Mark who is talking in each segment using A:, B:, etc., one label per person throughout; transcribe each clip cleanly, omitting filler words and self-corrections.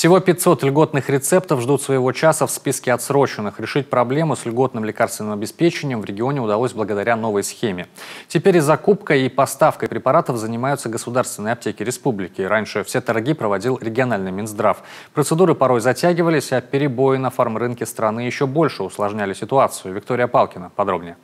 A: Всего 500 льготных рецептов ждут своего часа в списке отсроченных. Решить проблему с льготным лекарственным обеспечением в регионе удалось благодаря новой схеме. Теперь и закупкой, и поставкой препаратов занимаются государственные аптеки республики. Раньше все торги проводил региональный Минздрав. Процедуры порой затягивались, а перебои на фармрынке страны еще больше усложняли ситуацию. Виктория Палкина подробнее.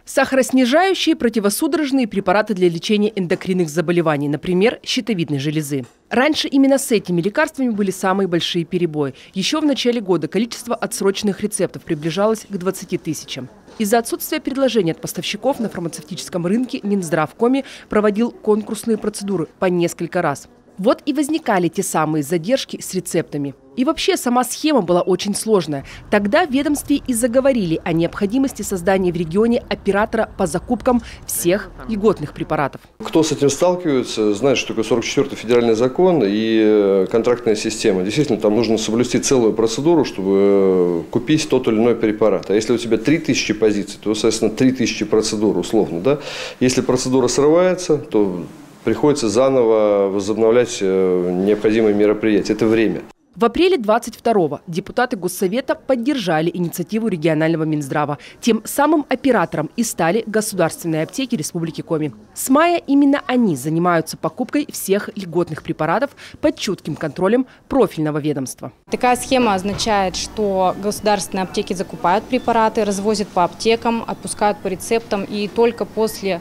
B: Сахароснижающие, противосудорожные препараты для лечения эндокринных заболеваний, например, щитовидной железы. Раньше именно с этими лекарствами были самые большие перебои. Еще в начале года количество отсроченных рецептов приближалось к 20 тысячам. Из-за отсутствия предложений от поставщиков на фармацевтическом рынке Минздрав Коми проводил конкурсные процедуры по несколько раз. Вот и возникали те самые задержки с рецептами. И вообще сама схема была очень сложная. Тогда в ведомстве и заговорили о необходимости создания в регионе оператора по закупкам всех льготных препаратов.
C: Кто с этим сталкивается, знает, что такое 44-й федеральный закон и контрактная система. Действительно, там нужно соблюсти целую процедуру, чтобы купить тот или иной препарат. А если у тебя 3000 позиций, то, соответственно, 3000 процедур условно. Да? Если процедура срывается, то приходится заново возобновлять необходимые мероприятия. Это время.
B: В апреле 22-го депутаты Госсовета поддержали инициативу регионального Минздрава. Тем самым оператором и стали государственные аптеки Республики Коми. С мая именно они занимаются покупкой всех льготных препаратов под чутким контролем профильного ведомства.
D: Такая схема означает, что государственные аптеки закупают препараты, развозят по аптекам, отпускают по рецептам и только после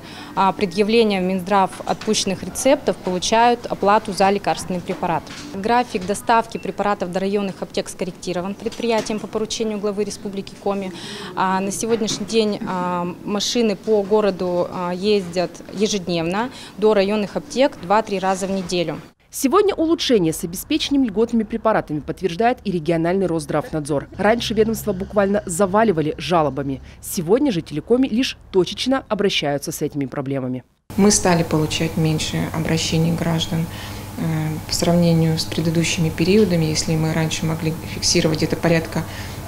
D: предъявления в Минздрав отпущенных рецептов получают оплату за лекарственный препарат. График доставки препаратов до районных аптек скорректирован предприятием по поручению главы Республики Коми. На сегодняшний день машины по городу ездят ежедневно до районных аптек 2-3 раза в неделю.
B: Сегодня улучшение с обеспечением льготными препаратами подтверждает и региональный Росздравнадзор. Раньше ведомство буквально заваливали жалобами. Сегодня жители Коми лишь точечно обращаются с этими проблемами.
E: Мы стали получать меньше обращений граждан по сравнению с предыдущими периодами. Если мы раньше могли фиксировать где-то порядка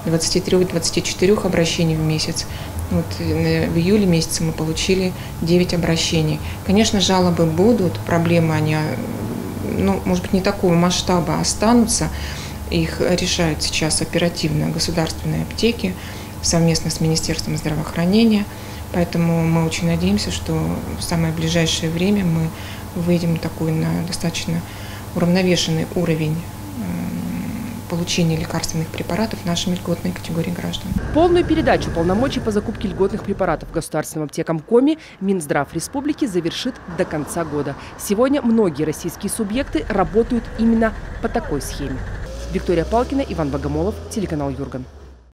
E: 23-24 обращений в месяц, вот в июле месяце мы получили 9 обращений. Конечно, жалобы будут, проблемы они, может быть, не такого масштаба останутся. Их решают сейчас оперативно государственные аптеки совместно с Министерством здравоохранения. Поэтому мы очень надеемся, что в самое ближайшее время мы выйдем на достаточно уравновешенный уровень получения лекарственных препаратов нашими льготной категории граждан.
B: Полную передачу полномочий по закупке льготных препаратов государственным аптекам Коми Минздрав Республики завершит до конца года. Сегодня многие российские субъекты работают именно по такой схеме. Виктория Палкина, Иван Богомолов, телеканал Юрган.